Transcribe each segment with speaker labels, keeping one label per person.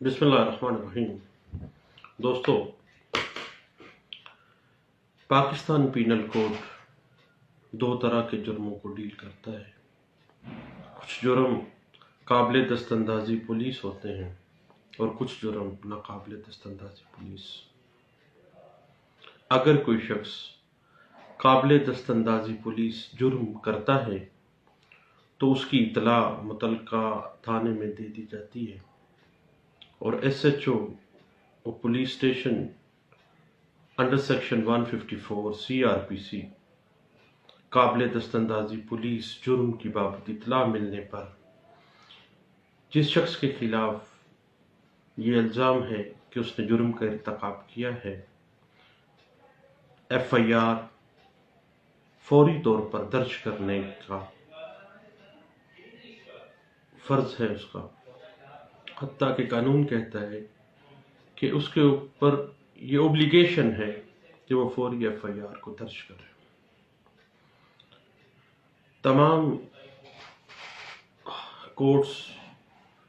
Speaker 1: بسم اللہ الرحمن الرحیم۔ دوستو، پاکستان پینل کوڈ دو طرح کے جرموں کو ڈیل کرتا ہے۔ کچھ جرم قابل دست اندازی پولیس ہوتے ہیں اور کچھ جرم ناقابل دست اندازی پولیس۔ اگر کوئی شخص قابل دست اندازی پولیس جرم کرتا ہے تو اس کی اطلاع متعلقہ تھانے میں دے دی جاتی ہے اور S H O police station under section 154 CRPC قابل دست اندازی پولیس جرم کی بابت اطلاع ملنے پر جس شخص کے خلاف یہ الزام ہے کہ اس نے جرم کا ارتکاب کیا ہے، FIR فوری طور پر درج کرنے کا فرض ہے اس کا، حتیٰ کہ قانون کہتا ہے کہ اس کے اوپر یہ اوبلیگیشن ہے کہ وہ فوری FIR کو درج کرے۔ تمام کورٹس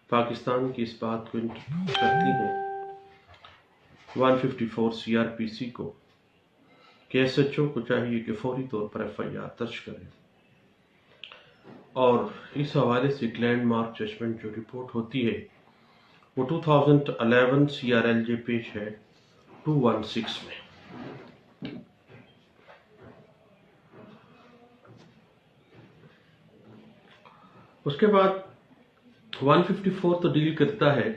Speaker 1: پاکستان کی اس بات کو انٹرپریٹ کرتی ہیں 154 CRPC کو کہ ایس ایچ او کو چاہیے کہ فوری طور پر FIR درج کرے، اور اس حوالے سے ایک لینڈ مارک ججمنٹ جو رپورٹ ہوتی ہے وہ 2011 CRLJ پیش ہے 216 میں۔ اس کے بعد 154 تو ڈیل کرتا ہے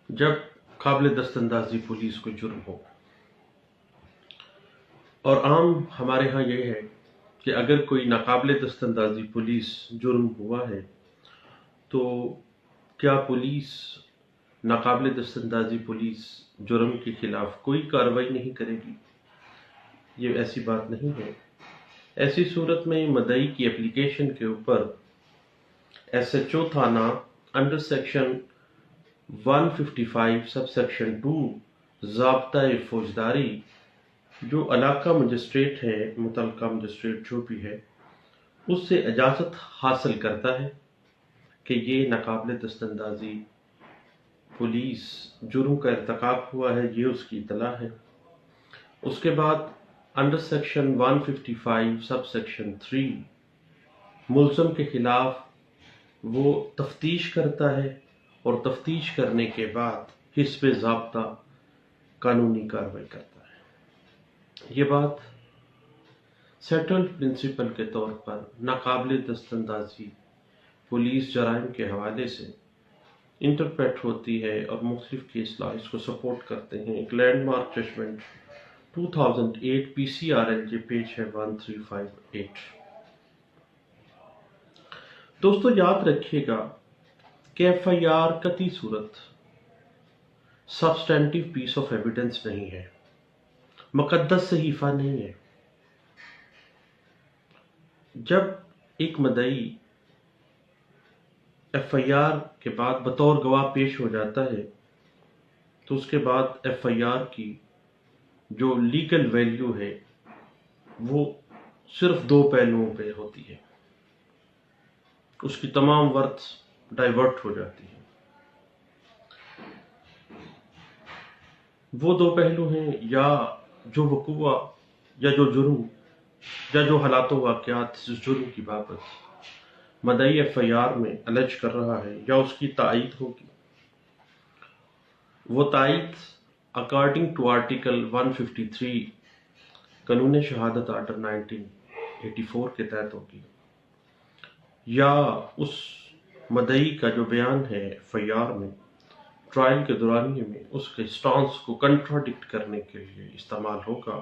Speaker 1: جب قابل دست اندازی پولیس کو جرم ہو، اور عام ہمارے ہاں یہ ہے کہ اگر کوئی ناقابل دست اندازی پولیس جرم ہوا ہے تو کیا پولیس ناقابل دست اندازی پولیس جرم کے خلاف کوئی کارروائی نہیں کرے گی؟ یہ ایسی بات نہیں ہے۔ ایسی صورت میں مدعی کی اپلیکیشن کے اوپر ایس ایچ او تھانہ انڈر سیکشن 155 سب سیکشن 2 ضابطۂ فوجداری جو علاقہ مجسٹریٹ ہے، متعلقہ مجسٹریٹ جو بھی ہے، اس سے اجازت حاصل کرتا ہے کہ یہ ناقابل دست اندازی پولیس جرم کا ارتکاب ہوا ہے، یہ اس کی اطلاع ہے۔ اس کے بعد انڈر سیکشن 155 سب سیکشن 3 ملزم کے خلاف وہ تفتیش کرتا ہے اور تفتیش کرنے کے بعد حسب ضابطہ قانونی کارروائی کرتا ہے۔ یہ بات سیٹلڈ پرنسپل کے طور پر ناقابل دست اندازی پولیس جرائم کے حوالے سے انٹرپریٹ ہوتی ہے اور مختلف کیس لا اس کو سپورٹ کرتے ہیں۔ ایک landmark judgment 2008 PCRLJ page ہے 1358۔ دوستو یاد رکھیے گا کہ FIR قطعی صورت سبسٹینٹیو پیس آف ایویڈنس نہیں ہے، مقدس صحیفہ نہیں ہے۔ جب ایک مدعی FIR کے بعد بطور گواہ پیش ہو جاتا ہے تو اس کے بعد FIR کی جو لیگل ویلیو ہے وہ صرف دو پہلوؤں پہ ہوتی ہے، اس کی تمام ورتھ ڈائیورٹ ہو جاتی ہے۔ وہ دو پہلو ہیں یا جو وقوع یا جو جرم یا جو حالات و واقعات اس جرم کی بابت مدعی FIR میں الج کر رہا ہے یا اس کی تائید ہوگی، وہ تائید اکارڈنگ ٹو آرٹیکل 153 قانون شہادت آرڈر 1984 کے تحت ہوگی، یا اس مدعی کا جو بیان ہے FIR میں ٹرائل کے دورانیے میں اس کے سٹانس کو کنٹراڈکٹ کرنے کے لیے استعمال ہوگا،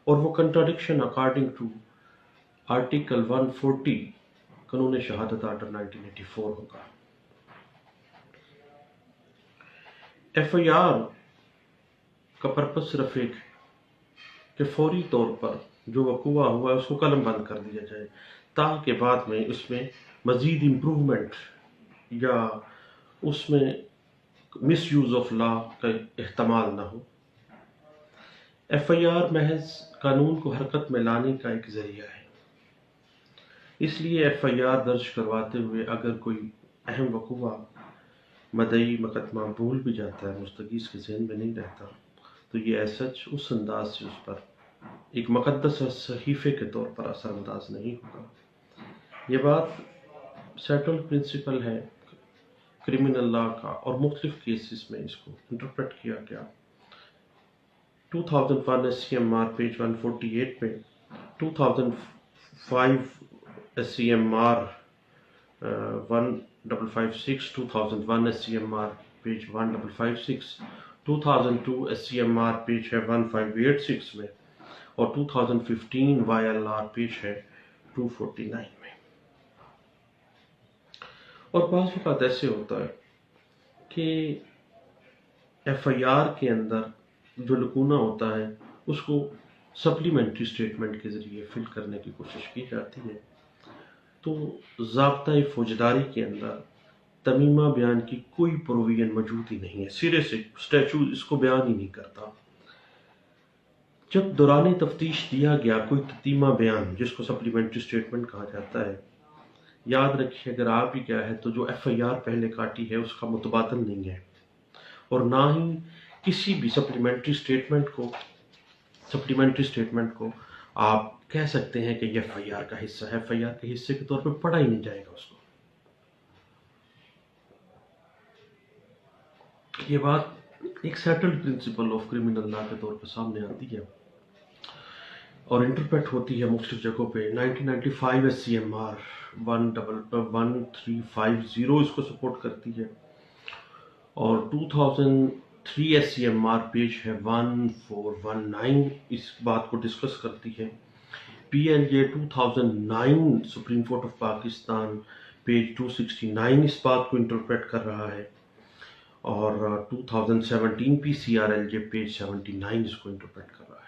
Speaker 1: اور وہ کنٹراڈکشن اکارڈنگ ٹو آرٹیکل 140 قانون شہادت آرڈر 1984 ہوگا۔ FIR کا پرپس صرف ایک کہ فوری طور پر جو وقوع ہوا ہے اس کو قلم بند کر دیا جائے تاکہ بعد میں اس میں مزید امپروومنٹ یا اس میں مس یوز آف لا کا احتمال نہ ہو۔ FIR محض قانون کو حرکت میں لانے کا ایک ذریعہ ہے، اس لیے FIR درج کرواتے ہوئے اگر کوئی اہم وقوع مدعی مقدمہ بھول بھی جاتا ہے، مستغیث کے ذہن میں نہیں رہتا، تو یہ ایسچ اس انداز سے اس پر ایک مقدس صحیفے کے طور پر اثر انداز نہیں ہوگا۔ یہ بات سیٹل پرنسپل ہے کرمنل لا کا، اور مختلف کیسز میں اس کو انٹرپریٹ کیا گیا۔ 2001 S C M R page 148 میں، 2005 S C M R 1556، 2001 S C M R page 1556، 2002 S C M R page ہے 1586 میں، اور 2015 وائی ایل آر پیج ہے 249 میں۔ اور بعض اوقات ایسے ہوتا ہے کہ ایف آئی آر کے اندر جو لکونہ ہوتا ہے اس کو سپلیمنٹری سٹیٹمنٹ کے ذریعے فل کرنے کی کوشش کی جاتی ہے، تو ضابطۂ فوجداری کے اندر تمیمہ بیان کی کوئی پروویژن موجود ہی نہیں ہے، سرے سے اسٹیچو اس کو بیان ہی نہیں کرتا۔ جب دوران تفتیش دیا گیا کوئی تتیمہ بیان جس کو سپلیمنٹری سٹیٹمنٹ کہا جاتا ہے، یاد رکھیے اگر آپ بھی کیا ہے تو جو ایف آئی آر پہلے کاٹی ہے اس کا متبادل نہیں ہے، اور نہ ہی کسی بھی سپلیمنٹری سٹیٹمنٹ کو آپ کہہ سکتے ہیں کہ یہ ایف آئی آر کا حصہ ہے، ایف آئی آر کے حصے کے طور پہ پڑھا ہی نہیں جائے گا اس کو۔ یہ بات ایک سیٹلڈ پرنسپل آف کرمنل لا کے طور پہ سامنے آتی ہے اور انٹرپریٹ ہوتی ہے مختلف جگہوں پہ۔ 1995 ایس سی ایم آر 1350 اس کو سپورٹ کرتی ہے، اور 2003 S C M R page ہے 1419 اس بات کو ڈسکس کرتی ہے۔ P L J 2009 supreme court of Pakistan page 269 اس بات کو انٹرپریٹ کر رہا ہے، اور 2017 P C R L J page 79 اس کو انٹرپریٹ کر رہا ہے۔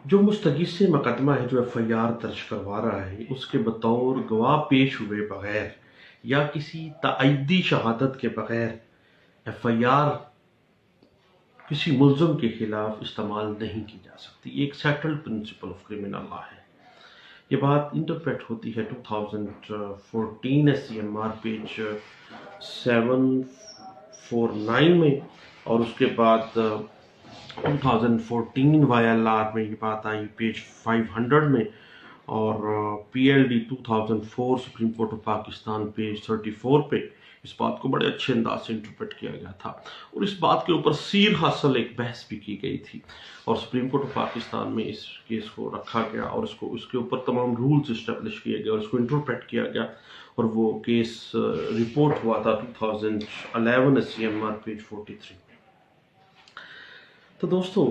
Speaker 1: جو مستغیث سے مقدمہ ہے جو ایف آئی آر درج کروا رہا ہے، اس کے بطور گواہ پیش ہوئے بغیر یا کسی تائیدی شہادت کے بغیر ایف آئی آر کسی ملزم کے خلاف استعمال نہیں کی جا سکتی۔ یہ ایک settled principle of criminal law ہے۔ یہ بات انٹرپریٹ ہوتی ہے 2014 S C M R page 749 میں، اور اس کے بعد 2014 وائی ایل آر میں یہ بات آئی پیج 500 میں، اور P L D 2004 supreme court of Pakistan page 34 پہ اس بات کو بڑے اچھے انداز سے انٹرپریٹ کیا گیا تھا، اور اس بات کے اوپر سیر حاصل ایک بحث بھی کی گئی تھی، اور سپریم کورٹ آف پاکستان میں اس کیس کو رکھا گیا، اور اس کے اوپر تمام رولز اسٹیبلش کیے گئے اور اس کو انٹرپریٹ کیا گیا، اور وہ کیس رپورٹ ہوا تھا 2011 S C M R page 43 میں۔ تو دوستو،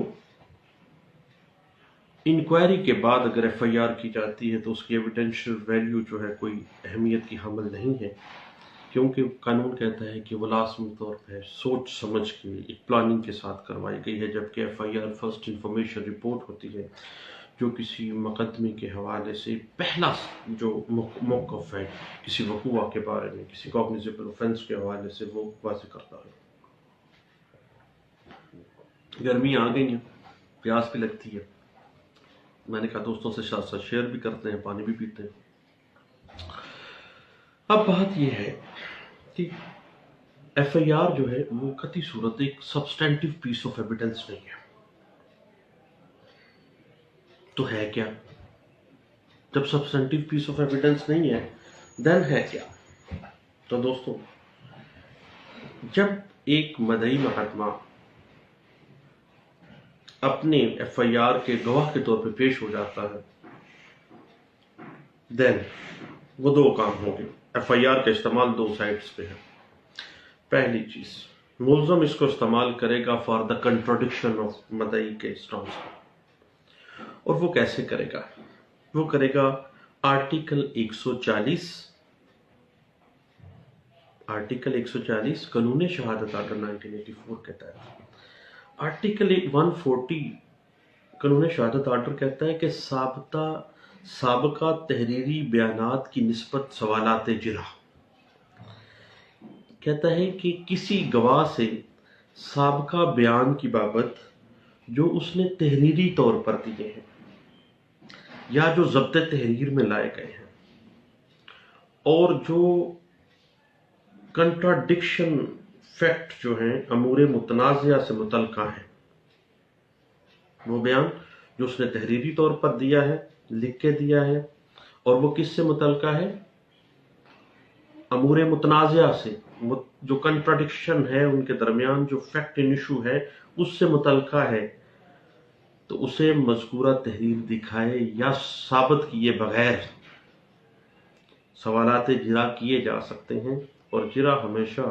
Speaker 1: انکوائری کے بعد اگر ایف آئی آر کی جاتی ہے تو اس کی ایویڈینشیل ویلیو جو ہے کوئی اہمیت کی حامل نہیں ہے، کیونکہ قانون کہتا ہے کہ وہ لازمی طور پہ سوچ سمجھ کے ایک پلاننگ کے ساتھ کروائی گئی ہے، جبکہ F I R first information report ہوتی ہے جو کسی مقدمے کے حوالے سے پہلا جو موقف ہے کسی وقوع کے بارے میں، کسی کوگنیزیبل اوفینس کے حوالے سے، وہ واضح کرتا ہے۔ گرمی آ گئی ہیں، پیاس بھی لگتی ہے، میں نے کہا دوستوں سے ساتھ ساتھ شیئر بھی کرتے ہیں، پانی بھی پیتے ہیں۔ اب بات یہ ہے کہ ایف آئی آر جو ہے وہ قطعی صورت ایک سبسٹینٹیو پیس آف ایویڈنس نہیں ہے، تو ہے کیا؟ جب سبسٹینٹیو پیس آف ایویڈنس نہیں ہے دین ہے کیا؟ تو دوستو، جب ایک مدعی مقدمہ اپنے ایف آئی آر کے گواہ کے طور پہ پیش ہو جاتا ہے، دین وہ دو کام ہوں گے۔ ایف آئی آر کا استعمال دو سائٹس پہ ہے۔ پہلی چیز، ملزم اس کو استعمال کرے گا فار دا کنٹراڈکشن آف مدعی کے اسٹانس، اور وہ کیسے کرے گا؟ وہ کرے گا آرٹیکل 140 قانون شہادت آرڈر 1984 کے تحت۔ آرٹیکل 140 قانون شہادت آرڈر کہتا ہے کہ سابقہ تحریری بیانات کی نسبت سوالات جرح، کہتا ہے کہ کسی گواہ سے سابقہ بیان کی بابت جو اس نے تحریری طور پر دیے ہیں یا جو ضبط تحریر میں لائے گئے ہیں، اور جو کنٹراڈکشن فیکٹ جو ہیں امور متنازعہ سے متعلقہ ہیں، وہ بیان جو اس نے تحریری طور پر دیا ہے، لکھ کے دیا ہے، اور وہ کس سے متعلقہ ہے؟ امور متنازعہ سے، جو کنٹراڈکشن ہے ان کے درمیان، جو فیکٹ ان ایشو ہے اس سے متعلقہ ہے، تو اسے مذکورہ تحریر دکھائے یا ثابت کیے بغیر سوالات جرا کیے جا سکتے ہیں۔ اور جرا ہمیشہ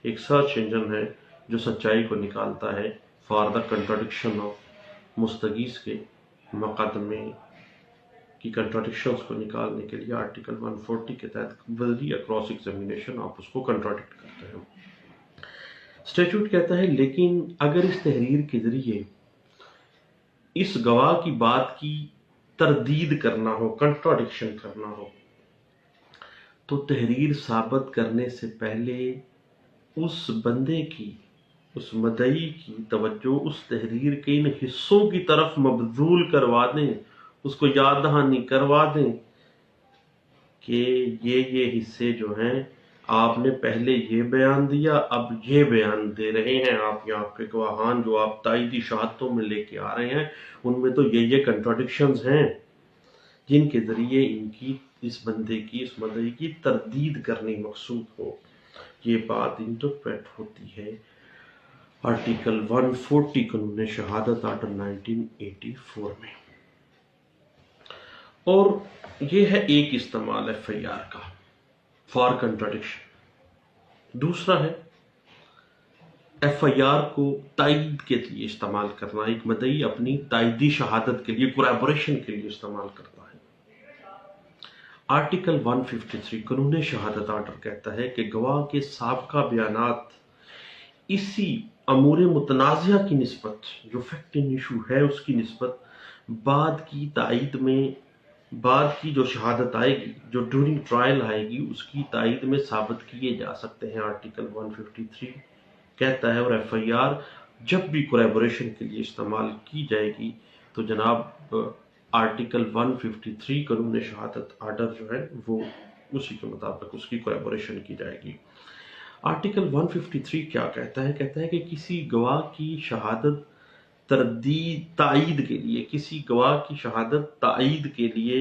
Speaker 1: ایک سرچ انجن ہے جو سچائی کو نکالتا ہے فار دا کنٹراڈکشن آف مستغیث کے مقدمے کی کنٹراڈکشنز کو نکالنے کے لیے آرٹیکل 140 کے تحت ویری اکراس ایگزامینیشن آپ اس کو کنٹراڈکٹ کرتے ہیں۔ اسٹیچوٹ کہتا ہے لیکن اگر اس تحریر کے ذریعے اس گواہ کی بات کی تردید کرنا ہو، کنٹراڈکشن کرنا ہو، تو تحریر ثابت کرنے سے پہلے اس بندے کی، اس مدعی کی توجہ اس تحریر کے ان حصوں کی طرف مبذول کروا دیں، اس کو یاد دہانی کروا دیں کہ یہ حصے جو ہیں آپ نے پہلے یہ بیان دیا، اب یہ بیان دے رہے ہیں آپ، یہاں پہ گواہان جو آپ تائیدی شہادتوں میں لے کے آ رہے ہیں ان میں تو یہ کنٹراڈکشنز ہیں جن کے ذریعے ان کی، اس بندے کی، اس مدعی کی تردید کرنی مقصود ہو۔ یہ بات انٹرپریٹ ہوتی ہے آرٹیکل 140 قانون شہادت آرڈر 1984 میں، اور یہ ہے ایک استعمال ایف آئی آر کا فار کنٹراڈکشن۔ دوسرا ہے ایف آئی آر کو تائید کے لیے استعمال کرنا، ایک مدعی اپنی تائیدی شہادت کے لیے، کوریبوریشن کے لیے استعمال کرتا ہے۔ آرٹیکل 153 قانون شہادت آرڈر کہتا ہے کہ گواہ کے سابقہ بیانات اسی امور متنازعہ کی نسبت، جو فیکٹ ان ایشو ہے اس کی نسبت بعد کی تائید میں، بعد کی جو شہادت آئے گی، جو ڈیورنگ ٹرائل آئے گی، اس کی تائید میں ثابت کیے جا سکتے ہیں، آرٹیکل 153 کہتا ہے۔ اور ایف آئی آر جب بھی کوریبوریشن کے لیے استعمال کی جائے گی تو جناب آرٹیکل 153 قانون شہادت آرڈر جو ہے وہ اسی کے مطابق اس کی کوریبوریشن کی جائے گی۔ آرٹیکل 153 کیا کہتا ہے؟ کہتا ہے کہ کسی گواہ کی شہادت تائید کے لیے، کسی گواہ کی شہادت تائید کے لیے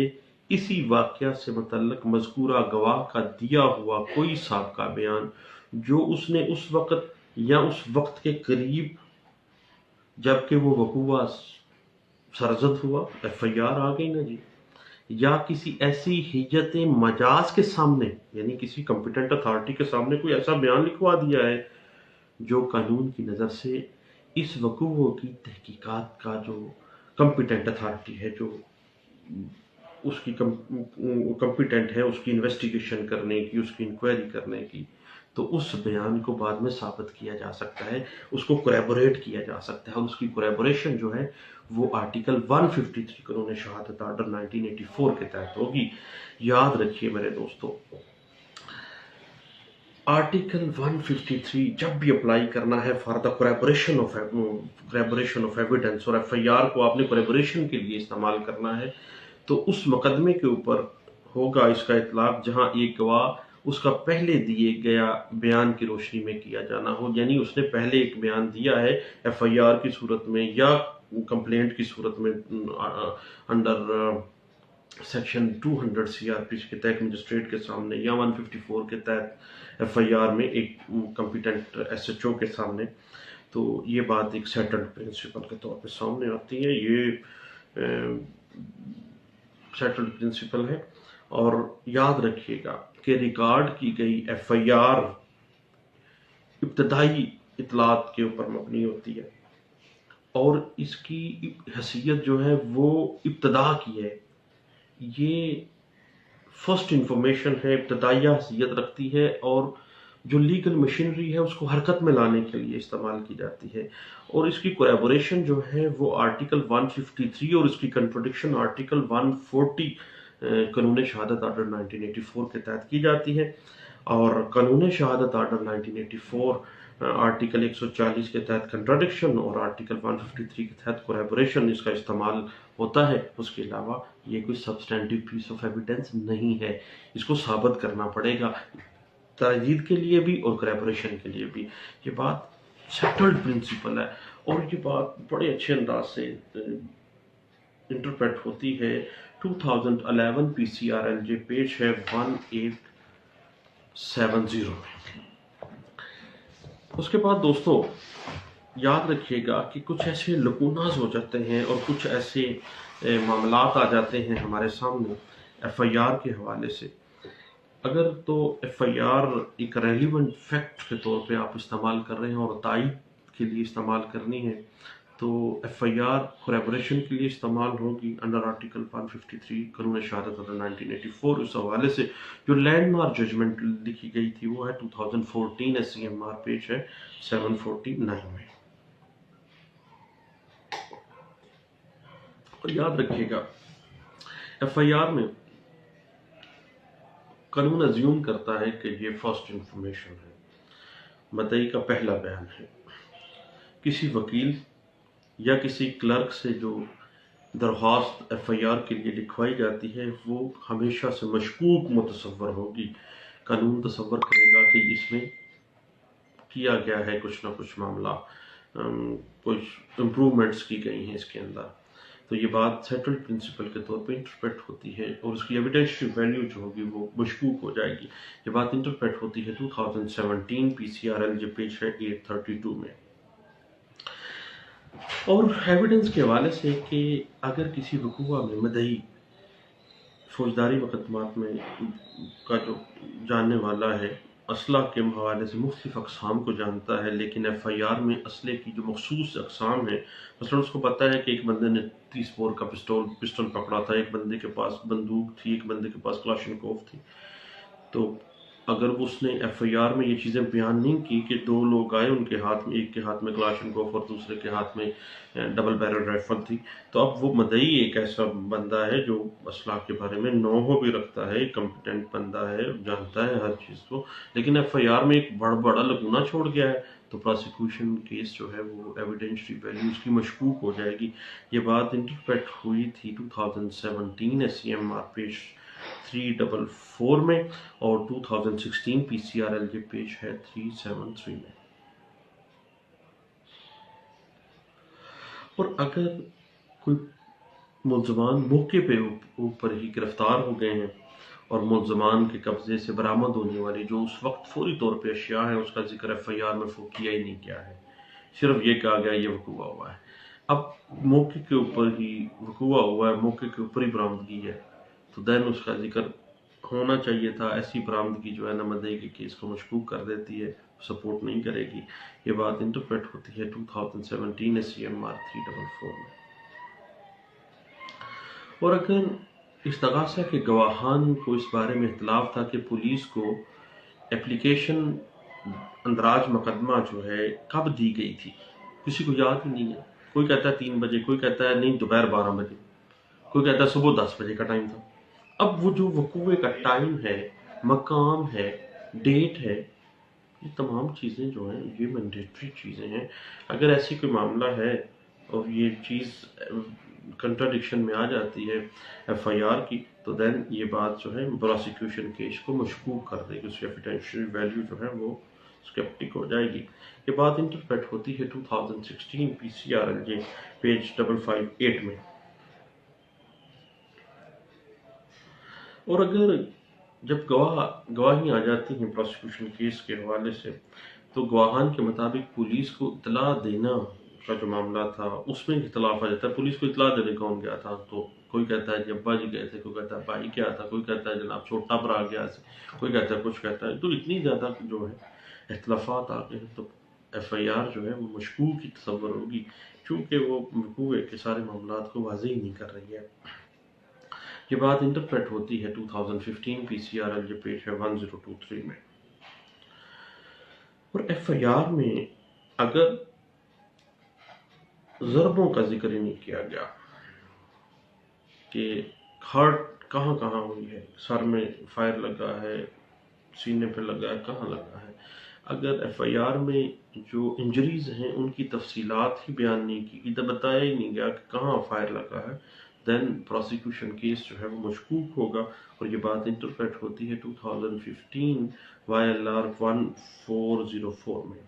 Speaker 1: اسی واقعہ سے متعلق مذکورہ گواہ کا دیا ہوا کوئی سابقہ بیان جو اس نے اس وقت یا اس وقت کے قریب جبکہ وہ وقوع سرزد ہوا، ایف آئی آر آ گئی نا جی، یا کسی ایسی حجت مجاز کے سامنے، یعنی کسی کمپیٹنٹ اتھارٹی کے سامنے کوئی ایسا بیان لکھوا دیا ہے جو قانون کی نظر سے اس وقوع کی تحقیقات کا جو کمپیٹنٹ اتھارٹی ہے، جو اس کی کمپیٹنٹ ہے اس کی انویسٹیگیشن کرنے کی، اس کی انکوائری کرنے کی، تو اس بیان کو بعد میں ثابت کیا جا سکتا ہے، اس کو کوریبوریٹ کیا جا سکتا ہے، اور اس کی کوریبوریشن جو ہے وہ آرٹیکل 153 قانون شہادت آرڈر 1984 کے تحت ہوگی۔ یاد رکھیے میرے دوستو، آرٹیکل 153 جب بھی اپلائی کرنا ہے فار دا کوریبوریشن آف ایویڈنس، اور ایف آئی آر کو آپ نے کوریبوریشن کے لیے استعمال کرنا ہے، تو اس مقدمے کے اوپر ہوگا اس کا اطلاق جہاں ایک گواہ اس کا پہلے دیے گیا بیان کی روشنی میں کیا جانا ہو، یعنی اس نے پہلے ایک بیان دیا ہے ایف آئی آر کی صورت میں یا کمپلینٹ کی صورت میں under section 200 C R P کے تحت مجسٹریٹ کے سامنے، یا 154 کے تحت ایف آئی آر میں ایک کمپیٹنٹ ایس ایچ او کے سامنے، تو یہ بات ایک سیٹلڈ پرنسپل کے طور پہ سامنے آتی ہے، یہ سیٹلڈ پرنسپل ہے۔ اور یاد رکھیے گا کہ ریکارڈ کی گئی ایف آئی آر ابتدائی اطلاعات کے اوپر مبنی ہوتی ہے، اور اس کی حیثیت جو ہے وہ ابتدا کی ہے، یہ فرسٹ انفارمیشن ہے، ابتدائیہ حیثیت رکھتی ہے، اور جو لیگل مشینری ہے اس کو حرکت میں لانے کے لیے استعمال کی جاتی ہے۔ اور اس کی کوریبوریشن جو ہے وہ آرٹیکل 153 اور اس کی کنٹراڈکشن آرٹیکل 140 قانون شہادت آرڈر 1984 کے تحت کی جاتی ہے۔ اور قانون شہادت آرڈر 1984 آرٹیکل 140 کے تحت کنٹراڈکشن اور آرٹیکل 153 کے تحت کوریبوریشن اس کا استعمال ہوتا ہے۔ اس کے علاوہ یہ کوئی سبسٹینٹیو پیس آف ایویڈنس نہیں ہے، اس کو ثابت کرنا پڑے گا۔ تجدید کے لیے بھی اور کریپریشن کے لیے بھی. یہ بات سیٹلڈ پرنسپل ہے اور یہ بات بڑے اچھے انداز سے انٹرپریٹ ہوتی ہے 2011 PCRLJ پیج ہے 1870 میں. اس کے بعد دوستو یاد رکھیے گا کہ کچھ ایسے لکوناز ہو جاتے ہیں اور کچھ ایسے معاملات آ جاتے ہیں ہمارے سامنے FIR کے حوالے سے. اگر تو FIR ایک ریلیونٹ فیکٹ کے طور پہ آپ استعمال کر رہے ہیں اور تائید کے لیے استعمال کرنی ہے تو FIR کولیبریشن کے لیے استعمال ہوگی انڈر آرٹیکل 153 قانون شہادت 1984. اس حوالے سے جو لینڈ مارک ججمنٹ لکھی گئی تھی وہ ہے 2014 SCMR پیج ہے 749 میں. اور یاد رکھیے گا FIR میں قانون ازیوم کرتا ہے کہ یہ فرسٹ انفارمیشن ہے، مدعی کا پہلا بیان ہے. کسی وکیل یا کسی کلرک سے جو درخواست FIR کے لیے لکھوائی جاتی ہے وہ ہمیشہ سے مشکوک متصور ہوگی. قانون تصور کرے گا کہ اس میں کیا گیا ہے کچھ نہ کچھ معاملہ، کچھ امپرومنٹس کی گئی ہیں اس کے اندر. تو یہ بات سیٹلڈ پرنسپل کے طور پہ انٹرپریٹ ہوتی ہے اور اس کی ایویڈینشیل ویلیو جو ہوگی وہ مشکوک ہو جائے گی. یہ بات انٹرپریٹ ہوتی ہے 2017 PCRLJ پیج ہے 832 میں. اور ایویڈنس کے حوالے سے کہ اگر کسی وقوع میں مدعی فوجداری مقدمات میں کا جو جاننے والا ہے اسلحہ کے حوالے سے مختلف اقسام کو جانتا ہے لیکن FIR میں اسلحے کی جو مخصوص اقسام ہیں، مثلا اس کو پتہ ہے کہ ایک بندے نے 30 بور کا پسٹل پکڑا تھا، ایک بندے کے پاس بندوق تھی، ایک بندے کے پاس کلاشنکوف تھی. تو اگر اس نے FIR میں یہ چیزیں بیان نہیں کی کہ دو لوگ آئے ان کے ہاتھ میں، ایک کے ہاتھ میں کلاشنکوف اور دوسرے کے ہاتھ میں ڈبل بیرل رائفل تھی، تو اب وہ مدعی ایک ایسا بندہ ہے جو اسلحہ کے بارے میں نوحہ بھی رکھتا ہے، کمپیٹنٹ بندہ ہے، جانتا ہے ہر چیز کو، لیکن FIR میں ایک بڑا لگونا چھوڑ گیا ہے تو پروسیکیوشن کیس جو ہے وہ ایویڈینشری ویلیو اس کی مشکوک ہو جائے گی. یہ بات انٹرپریٹ ہوئی تھی 2017 SCMR پیج 344 میں اور 2016 PCRLJ پیج ہے 373 میں. اور اگر کوئی ملزمان موقع پہ اوپر ہی گرفتار ہو گئے ہیں اور ملزمان کے قبضے سے برآمد ہونے والی جو اس وقت فوری طور پہ اشیاء ہیں اس کا ذکر FIR میں کیا ہی نہیں کیا ہے، صرف یہ کہا گیا یہ وقوع ہوا ہے. اب موقع کے اوپر ہی وقوع ہوا ہے، موقع کے اوپر ہی برآمدگی ہے تو دین اس کا ذکر ہونا چاہیے تھا. ایسی برآمدگی جو ہے مدعی کے کیس کو مشکوک کر دیتی ہے، سپورٹ نہیں کرے گی. یہ بات انٹرپریٹ ہوتی ہے 2017 SCMR 344 میں. اور اگر استغاثہ کے گواہان کو اس بارے میں اختلاف تھا کہ پولیس کو اپلیکیشن اندراج مقدمہ جو ہے کب دی گئی تھی، کسی کو یاد ہی نہیں ہے. کوئی کہتا ہے 3 بجے، کوئی کہتا ہے نہیں دوپہر 12 بجے، کوئی کہتا ہے صبح 10 بجے کا ٹائم تھا. اب وہ جو وقوع کا ٹائم ہے، مقام ہے، ڈیٹ ہے، یہ تمام چیزیں جو ہیں یہ مینڈیٹری چیزیں ہیں. اگر ایسی کوئی معاملہ ہے اور یہ چیز کنٹراڈکشن میں آ جاتی ہے FIR کی تو دین یہ بات جو ہے پروسیکیوشن کیس کو مشکوک کر دے گی، اس کی ایویڈینشیل ویلیو جو ہے وہ اسکیپٹک ہو جائے گی. یہ بات انٹرپریٹ ہوتی ہے 2016 PCRLJ پیج 558 میں. اور اگر جب گواہی آ جاتی ہیں پروسیکیوشن کیس کے حوالے سے تو گواہان کے مطابق پولیس کو اطلاع دینا کا جو معاملہ تھا اس میں اختلاف آ جاتا ہے. پولیس کو اطلاع دینے کون گیا تھا؟ تو کوئی کہتا ہے جی ابا جی گئے تھے، کوئی کہتا ہے بھائی کیا تھا، کوئی کہتا ہے جناب چھوٹا برا گیا تھا، کوئی کہتا ہے کچھ کہتا ہے. تو اتنی زیادہ جو ہے اختلافات آ گئے ہیں تو FIR جو ہے وہ مشکوک ہی تصور ہوگی چونکہ وہ وقوع کے سارے معاملات کو واضح نہیں کر رہی ہے. یہ بات انٹرپریٹ ہوتی ہے 2015 PCRLJ پیج ہے 1023 میں. اور FIR میں اگر ضربوں کا ذکر ہی نہیں کیا گیا کہ ہارٹ کہاں ہوئی ہے، سر میں فائر لگا ہے، سینے پہ لگا ہے، کہاں لگا ہے، اگر FIR میں جو انجریز ہیں ان کی تفصیلات ہی بیان نہیں کی، ادھر بتایا ہی نہیں گیا کہ کہاں فائر لگا ہے دین پروسیکیوشن کیس جو ہے وہ مشکوک ہوگا، اور یہ بات انٹرپریٹ ہوتی ہے 2015 YLR 1404 میں۔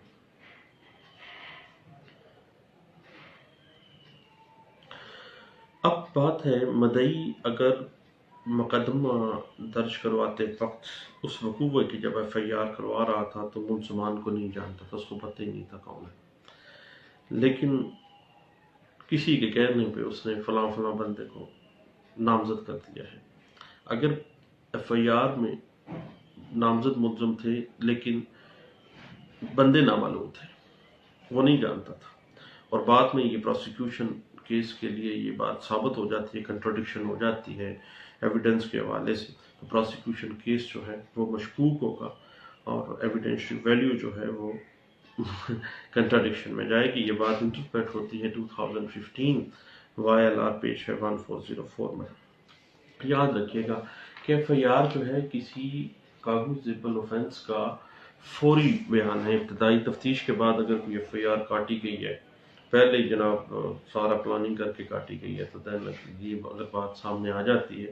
Speaker 1: اب بات ہے مدعی اگر مقدمہ درج کرواتے وقت اس وقوع کی جب FIR کروا رہا تھا تو ملزمان کو نہیں جانتا تھا، اس کو پتہ ہی نہیں تھا کون ہے، لیکن کسی کے کہنے پہ اس نے فلاں فلاں بندے کو نامزد کر دیا ہے۔ اگر FIR میں نامزد ملزم تھے لیکن بندے نامعلوم تھے، وہ نہیں جانتا تھا، اور بعد میں یہ پروسیکیوشن کیس کے لیے یہ بات ثابت ہو جاتی ہے، کنٹراڈکشن ہو جاتی ہے ایویڈنس کے حوالے سے، تو پروسیکیوشن کیس جو ہے وہ مشکوک ہوگا اور ایویڈینشری ویلیو جو ہے وہ کنٹراڈکشن میں جائے گی۔ یہ بات انٹرپریٹ ہوتی ہے 2015 YLR پیج ہے 1404 میں۔ یاد رکھیے گا کہ FIR جو ہے کسی کاگنیزیبل اوفینس کا فوری بیان ہے۔ ابتدائی تفتیش کے بعد اگر کوئی FIR کاٹی گئی ہے، پہلے ہی جناب سارا پلاننگ کر کے کاٹی گئی ہے، تو دین یہ اگر بات سامنے آ جاتی ہے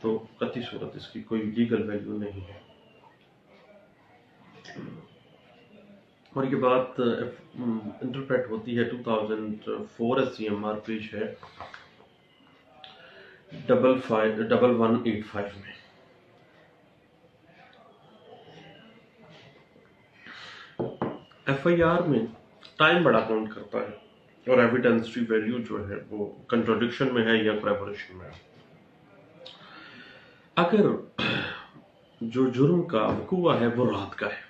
Speaker 1: تو قطعی صورت اس کی کوئی لیگل ویلیو نہیں ہے۔ اور یہ بات انٹرپریٹ ہوتی ہے 2004 SCMR پیج ہے 1185 میں۔ FIR میں ٹائم بڑا کاؤنٹ کرتا ہے، اور ایویڈنسری ویلیو جو ہے وہ کنٹراڈکشن میں ہے یا کولیبوریشن میں ہے۔ اگر جو جرم کا وقوع ہے وہ رات کا ہے،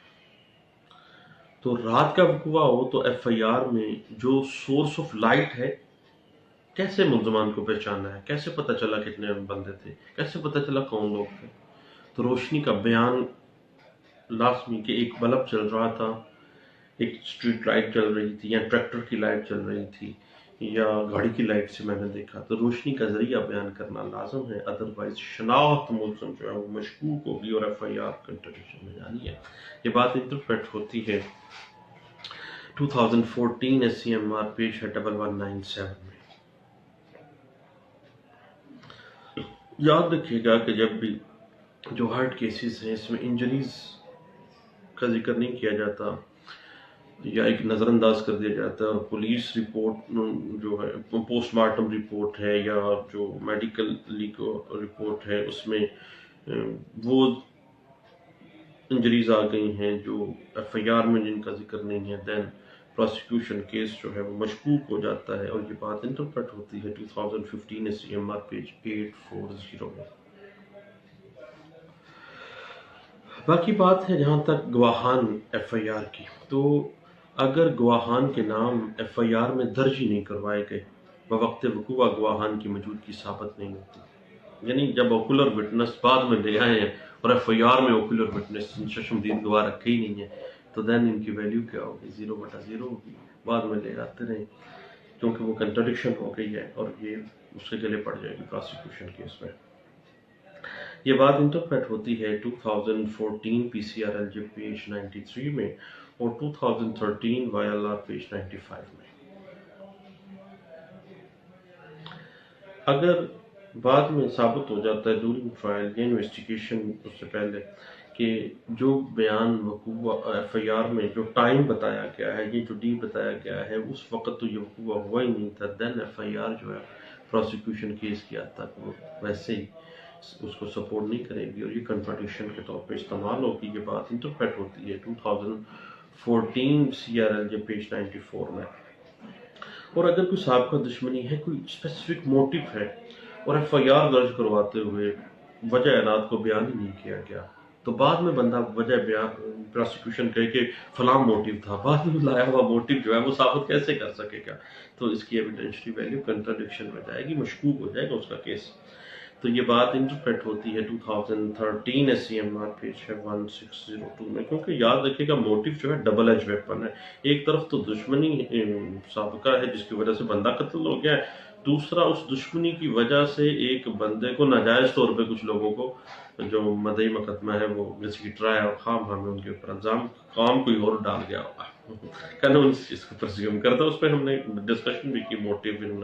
Speaker 1: تو رات کا وقوع ہو تو FIR میں جو سورس آف لائٹ ہے، کیسے ملزمان کو پہچانا ہے، کیسے پتہ چلا کتنے بندے تھے، کیسے پتہ چلا کون لوگ تھے، تو روشنی کا بیان لازمی کہ ایک بلب چل رہا تھا، ایک اسٹریٹ لائٹ چل رہی تھی، یا ٹریکٹر کی لائٹ چل رہی تھی، یا گاڑی کی لائٹ سے میں نے دیکھا، تو روشنی کا ذریعہ بیان کرنا لازم ہے، ادروائز شناخت ملزم جو ہے وہ مشکوک ہوگی اور FIR کنٹراڈکشن میں جانی ہے۔ یہ بات انٹرپریٹ ہوتی ہے 2014 SCMR پیج ہے 1197 میں۔ یاد رکھیے گا کہ جب بھی جو ہارٹ کیسز ہیں اس میں انجریز کا ذکر نہیں کیا جاتا یا ایک نظر انداز کر دیا جاتا ہے، اور پولیس رپورٹ جو ہے پوسٹ مارٹم رپورٹ ہے یا جو میڈیکل رپورٹ ہے اس میں وہ انجریز آ گئی ہیں جو FIR میں جن کا ذکر نہیں ہے، دین پروسیکیوشن کیس جو ہے وہ مشکوک ہو جاتا ہے، اور یہ بات انٹرپریٹ ہوتی ہے 2015 SCMR پیج 840 میں۔ باقی بات ہے جہاں تک گواہان FIR کی، تو اگر گواہان کے نام FIR میں درج ہی نہیں کروائے گئے، بوقت وقوع گواہان کی موجودگی ثابت نہیں ہوتی، یعنی جب اوکولر وٹنس بعد میں لے آئے ہیں اور FIR میں اوکولر وٹنس چشمدید گواہ رکھے ہی نہیں ہے، تو دین ان کی ویلیو کیا ہوگی؟ 0/0 ہوگی، بعد میں لے آتے رہیں، کیونکہ وہ کنٹراڈکشن ہو گئی ہے اور یہ اس کے گلے پڑ جائے گی پروسیکیوشن کیس میں۔ یہ بات انٹرپریٹ ہوتی ہے 2014 PCRLJ پیج 93 میں اور 2013 YLR پیج 95 میں۔ اگر بعد میں ثابت ہو جاتا ہے ڈیورنگ ٹرائل یا انویسٹیگیشن اس سے پہلے کہ جو بیان وقوع FIR میں جو ٹائم بتایا گیا ہے، یہ جو ڈی بتایا گیا ہے، اس وقت تو یہ وقوع ہوا ہی نہیں تھا، دین FIR جو ہے پروسیکیوشن کیس کی حد تک وہ ویسے ہی اس کو سپورٹ نہیں کرے گی اور یہ کنٹراڈکشن کے طور پہ استعمال ہوگی۔ یہ بات انٹرپریٹ ہوتی ہے 2014 CRLJ پیج 94 میں۔ اور اگر کوئی سابقہ دشمنی ہے، کوئی اسپیسیفک موٹیو ہے، اور FIR درج کرواتے ہوئے وجہ اعلان کو بیان ہی نہیں کیا گیا، تو بعد میں بندہ وجہ بیان پروسیکیوشن کہے کہ فلاں موٹیو تھا، بعد میں لایا ہوا موٹیو جو ہے وہ ثابت کیسے کر سکے گا؟ تو اس کی ایویڈینشری ویلیو کنٹراڈکشن میں جائے گی، مشکوک ہو جائے گا اس کا کیس۔ تو یہ بات انٹرپریٹ ہوتی ہے 2013 SCMR پیج ہے 1602 میں، کیونکہ یاد رکھے گا موٹیو جو ہے ڈبل ایج ویپن ہے، ایک طرف تو دشمنی سابقہ ہے جس کی وجہ سے بندہ قتل ہو گیا ہے، دوسرا اس دشمنی کی وجہ سے ایک بندے کو ناجائز طور پہ کچھ لوگوں کو جو مدعی مقدمہ ہے وہ گھسیٹ رہا ہے اور خام ہمیں ان کے اوپر الزام کام کوئی اور ڈال گیا ہوگا، قانون اس چیز کو پرزیوم کرتا ہے۔ اس پہ ہم نے ڈسکشن بھی کی موٹیو ان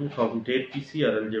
Speaker 1: 2008 PCRLJ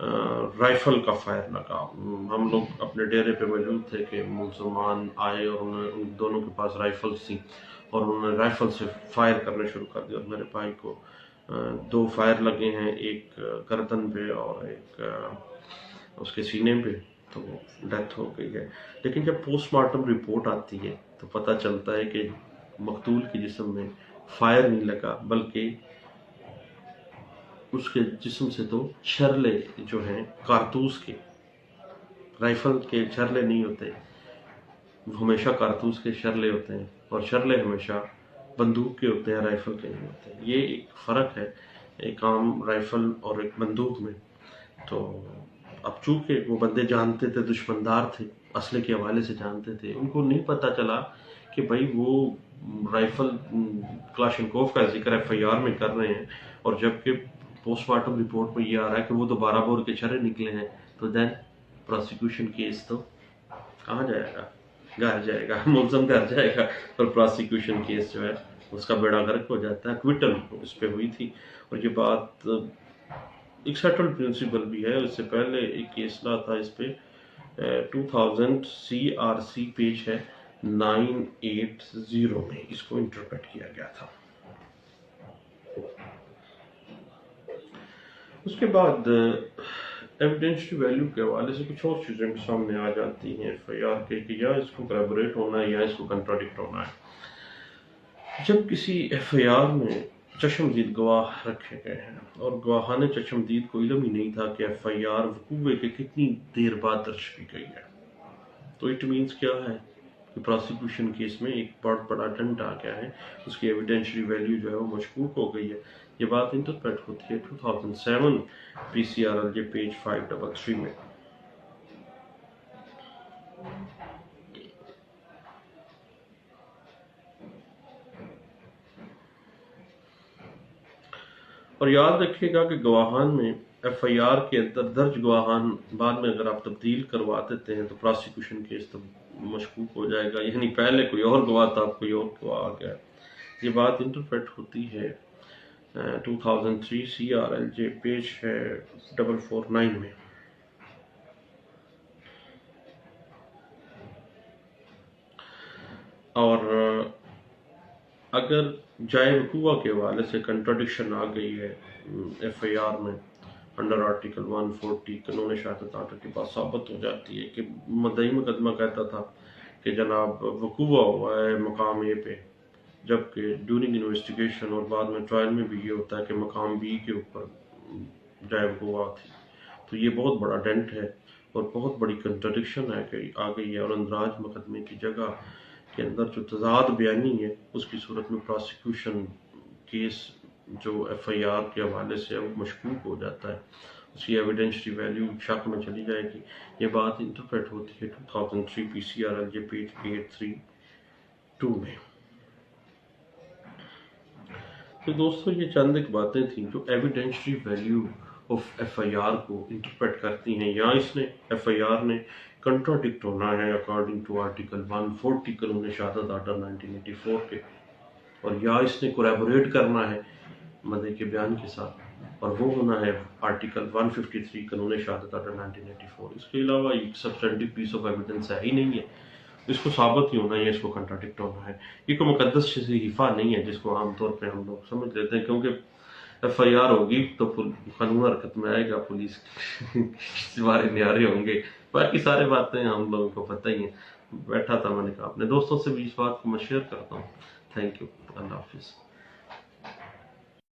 Speaker 1: رائفل کا فائر لگا۔ ہم لوگ اپنے ڈیرے پہ موجود تھے کہ مسلمان آئے اور ان دونوں کے پاس رائفلس تھیں اور انہوں نے رائفل سے فائر کرنے شروع کر دیا اور میرے بھائی کو 2 فائر لگے ہیں، ایک گردن پہ اور ایک اس کے سینے پہ، تو ڈیتھ ہو گئی ہے۔ لیکن جب پوسٹ مارٹم رپورٹ آتی ہے تو پتہ چلتا ہے کہ مقتول کے جسم میں فائر نہیں لگا، بلکہ اس کے جسم سے تو چھرلے جو ہیں کارتوس کے، رائفل کے چھرلے نہیں ہوتے، وہ ہمیشہ کارتوس کے چھرلے ہوتے ہیں اور چھرلے ہمیشہ بندوق کے ہوتے ہیں، رائفل کے نہیں ہوتے۔ یہ ایک فرق ہے ایک عام رائفل اور ایک بندوق میں۔ تو اب چونکہ وہ بندے جانتے تھے، دشمندار تھے، اسلحے کے حوالے سے جانتے تھے، ان کو نہیں پتہ چلا کہ بھائی وہ رائفل کلاشنکوف کا ذکر ایف آئی آر میں کر رہے ہیں اور جبکہ پوسٹ مارٹم رپورٹ میں یہ آ رہا ہے کہ وہ تو 12 بور کے چھرے نکلے ہیں، تو دین پروسیکیوشن کیس تو کہاں جائے گا؟ گھر جائے گا، ملزم گھر جائے گا، اور پروسیکیوشن کیس جو ہے اس کا بیڑا غرق ہو جاتا ہے۔ ایکویٹل اس پہ ہوئی تھی اور یہ بات ایک سیٹل پرنسپل بھی ہے۔ اس سے پہلے ایک کیس لا تھا اس پہ 2000 CRC پیج ہے 980 میں اس کو انٹرپریٹ کیا گیا تھا۔ اس کے بعد ایویڈینشری ویلیو کے حوالے سے کچھ اور چیزیں بھی سامنے آ جاتی ہیں ایف آئی آر کے کہ یا اس کو کولیبوریٹ ہونا ہے یا اس کو کنٹراڈکٹ ہونا ہے۔ جب کسی ایف آئی آر میں چشمدید گواہ رکھے گئے ہیں اور گواہان چشمدید کو علم ہی نہیں تھا کہ ایف آئی آر وقوع کے کتنی دیر بعد درج کی گئی ہے، تو اٹ مینس کیا ہے کہ پروسیکیوشن کیس میں ایک بہت بڑا ڈنٹ آ گیا ہے، اس کی ایویڈینشری ویلیو جو ہے وہ مشکوک ہو گئی ہے۔ یہ بات انٹرپریٹ ہوتی ہے 2007 PCRLJ پیج 533 میں۔ اور یاد رکھیے گا کہ گواہان میں ایف آئی آر کے اندر درج گواہان بعد میں اگر آپ تبدیل کروا دیتے ہیں تو پروسیکیوشن کیس تو مشکوک ہو جائے گا، یعنی پہلے کوئی اور گواہ تھا، کوئی اور گواہ آ گیا۔ یہ بات انٹرپریٹ ہوتی ہے 2003 CRLJ پیج ہے 449 میں۔ اور اگر جائے وقوع کے حوالے سے کنٹراڈکشن آ گئی ہے ایف آئی آر میں انڈر آرٹیکل 140 قانون شہادت آرڈر کے بعد ثابت ہو جاتی ہے کہ مدعی مقدمہ کہتا تھا کہ جناب وقوع ہوا ہے مقام اے پہ، جبکہ ڈیورنگ انویسٹیگیشن اور بعد میں ٹرائل میں بھی یہ ہوتا ہے کہ مقام بی کے اوپر جائے وقوع تھی۔ تو یہ بہت بڑا ڈنٹ ہے اور بہت بڑی کنٹراڈکشن آ گئی ہے، اور اندراج مقدمے کی جگہ کے اندر جو تضاد بیانی ہے اس کی صورت میں پروسیکیوشن کیس جو ایف آئی آر کے حوالے سے وہ مشکوک ہو جاتا ہے، اس کی ایویڈینشری ویلیو شک میں چلی جائے گی۔ یہ بات انٹرپریٹ ہوتی ہے 2003 PCRLJ پیج 832 میں۔ تو دوستو یہ چند ایک باتیں تھیں جو evidentiary value of F I R کو انٹرپریٹ کرتی ہیں، یا اس نے ایف آئی آر نے کنٹراڈکٹ ہونا ہے اکارڈنگ ٹو آرٹیکل 140 قانون شہادت آرڈر 1984 کے، اور یا اس نے کولیبوریٹ کرنا ہے مدعی کے بیان کے ساتھ، اور وہ ہونا ہے آرٹیکل 153 قانون شہادت آرڈر 1984۔ اس کے علاوہ ایک سبسٹینٹیو پیس آف ایویڈنس ہے ہی نہیں ہے، اس کو ثابت ہی ہونا ہے، اس کو کنٹراڈکٹ ہونا ہے۔ یہ کوئی مقدس صحیفہ نہیں ہے جس کو عام طور پہ ہم لوگ سمجھ لیتے ہیں، کیونکہ ایف آئی آر ہوگی تو قانون حرکت میں آئے گا، پولیس سوارے نیارے ہوں گے، باقی سارے باتیں ہم لوگوں کو پتہ ہی ہیں۔ بیٹھا تھا میں نے کہا اپنے دوستوں سے بھی اس بات کو میں شیئر کرتا ہوں۔ تھینک یو، اللہ حافظ۔